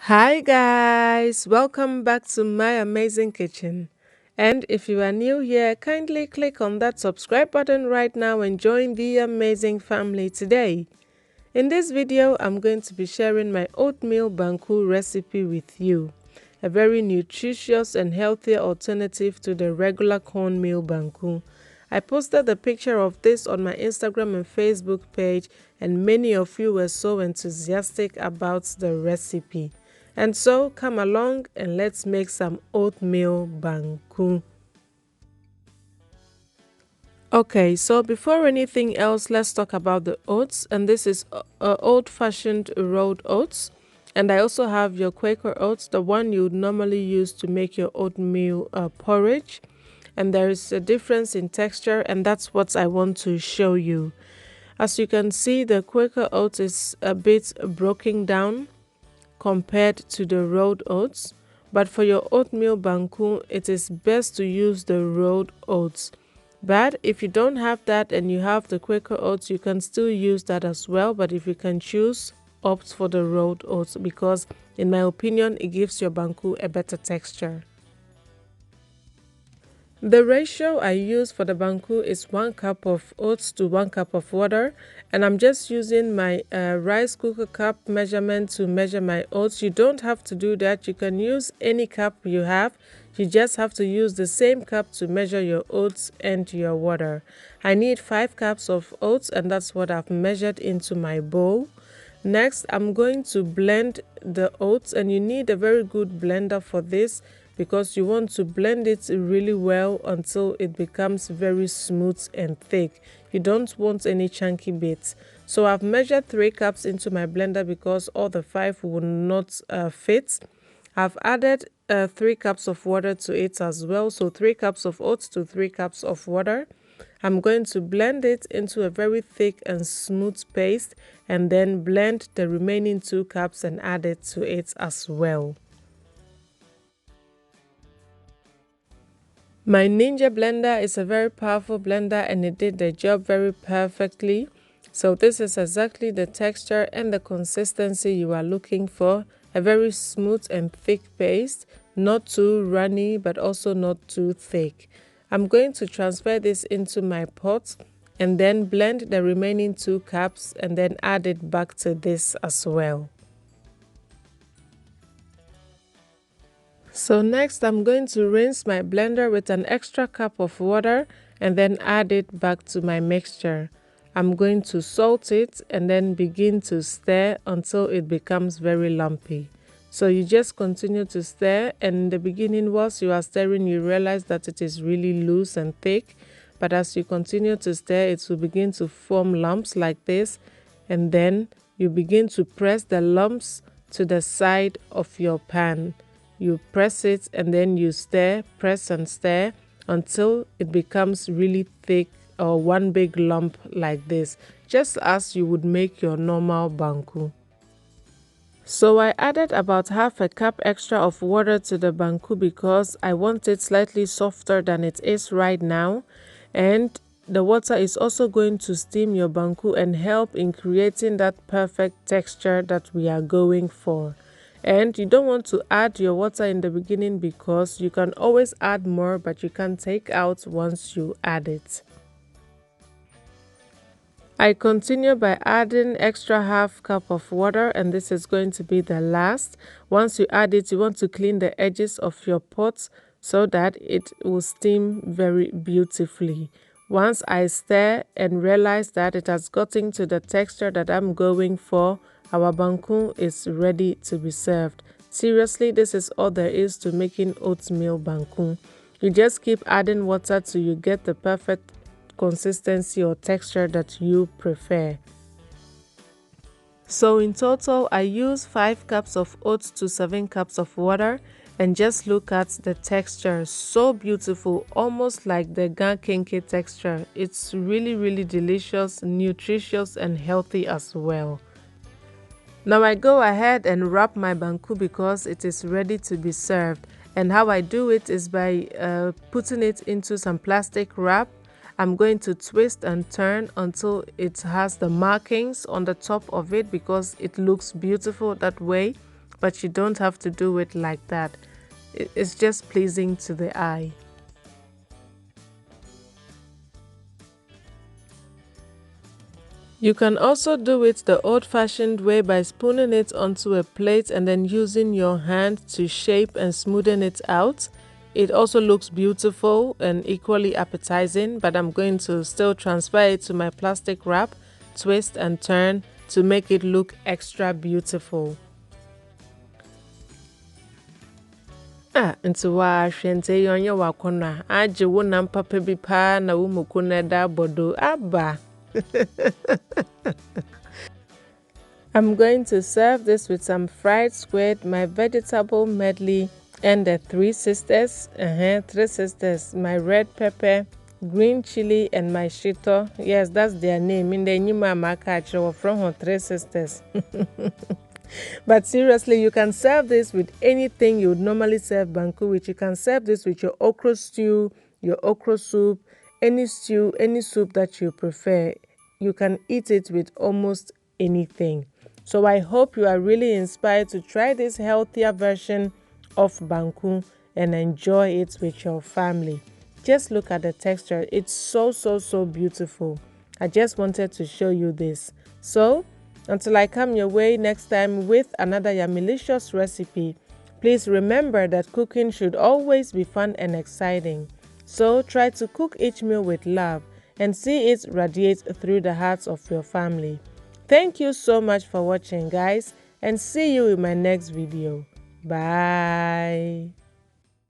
Hi guys, welcome back to my amazing kitchen. And if you are new here, kindly click on that subscribe button right now and join the amazing family today. In this video, I'm going to be sharing my oatmeal banku recipe with you. A very nutritious and healthy alternative to the regular cornmeal banku. I posted the picture of this on my Instagram and Facebook page, and many of you were so enthusiastic about the recipe. And so come along and let's make some oatmeal banku. Okay, so before anything else, let's talk about the oats. And this is old-fashioned rolled oats. And I also have your Quaker oats, the one you would normally use to make your oatmeal porridge. And there is a difference in texture, and that's what I want to show you. As you can see, the Quaker oats is a bit broken down compared to the rolled oats, but for your oatmeal banku, it is best to use the rolled oats. But if you don't have that and you have the Quaker oats, you can still use that as well. But if you can choose, opt for the rolled oats because, in my opinion, it gives your banku a better texture. The ratio I use for the banku is 1 cup of oats to 1 cup of water, and I'm just using my rice cooker cup measurement to measure my oats. You don't have to do that. You can use any cup you have. You just have to use the same cup to measure your oats and your water. I need 5 cups of oats, and that's what I've measured into my bowl. Next, I'm going to blend the oats, and you need a very good blender for this because you want to blend it really well until it becomes very smooth and thick. You don't want any chunky bits. So I've measured 3 cups into my blender because all the 5 will not fit. I've added 3 cups of water to it as well. So 3 cups of oats to 3 cups of water. I'm going to blend it into a very thick and smooth paste and then blend the remaining 2 cups and add it to it as well. My Ninja blender is a very powerful blender and it did the job very perfectly. So this is exactly the texture and the consistency you are looking for. A very smooth and thick paste, not too runny but also not too thick. I'm going to transfer this into my pot and then blend the remaining 2 cups and then add it back to this as well. So next I'm going to rinse my blender with an extra cup of water and then add it back to my mixture. I'm going to salt it and then begin to stir until it becomes very lumpy. So you just continue to stir, and in the beginning whilst you are stirring you realize that it is really loose and thick, but as you continue to stir it will begin to form lumps like this, and then you begin to press the lumps to the side of your pan. You press it and then you stir, press and stir until it becomes really thick or one big lump like this, just as you would make your normal banku. So I added about half a cup extra of water to the banku because I want it slightly softer than it is right now, and the water is also going to steam your banku and help in creating that perfect texture that we are going for. And you don't want to add your water in the beginning because you can always add more, but you can take out once you add it. I continue by adding extra half cup of water, and this is going to be the last. Once you add it, you want to clean the edges of your pot so that it will steam very beautifully. Once I stir and realize that it has gotten to the texture that I'm going for, our banku is ready to be served. Seriously, this is all there is to making oatmeal banku. You just keep adding water till you get the perfect consistency or texture that you prefer. So in total, I use 5 cups of oats to 7 cups of water, and just look at the texture. So beautiful, almost like the gan kenke texture. It's really delicious, nutritious and healthy as well. Now I go ahead and wrap my banku because it is ready to be served. And how I do it is by putting it into some plastic wrap. I'm going to twist and turn until it has the markings on the top of it because it looks beautiful that way. but you don't have to do it like that. It's just pleasing to the eye. You can also do it the old-fashioned way by spooning it onto a plate and then using your hand to shape and smoothen it out. It also looks beautiful and equally appetizing, but I'm going to still transfer it to my plastic wrap, twist and turn to make it look extra beautiful. Nti wahwɛ nti eyi ɔnyɛ w'akɔnnɔ a agye wo nam papa bi paa na wo muku no ɛda abɔdo aba. I'm going to serve this with some fried squid, my vegetable medley, and the three sisters, my red pepper, green chilli, and my shito. Yes, that's their name. In the Nima Makacho from her three sisters. But seriously, you can serve this with anything you would normally serve banku with. You can serve this with your okra stew, your okra soup, any stew, any soup that you prefer. You can eat it with almost anything. So I hope you are really inspired to try this healthier version of banku and enjoy it with your family. Just look at the texture. It's so beautiful. I just wanted to show you this. So until I come your way next time with another yumilicious recipe, please remember that cooking should always be fun and exciting. So try to cook each meal with love and see it radiate through the hearts of your family. Thank you so much for watching, guys, and see you in my next video. Bye.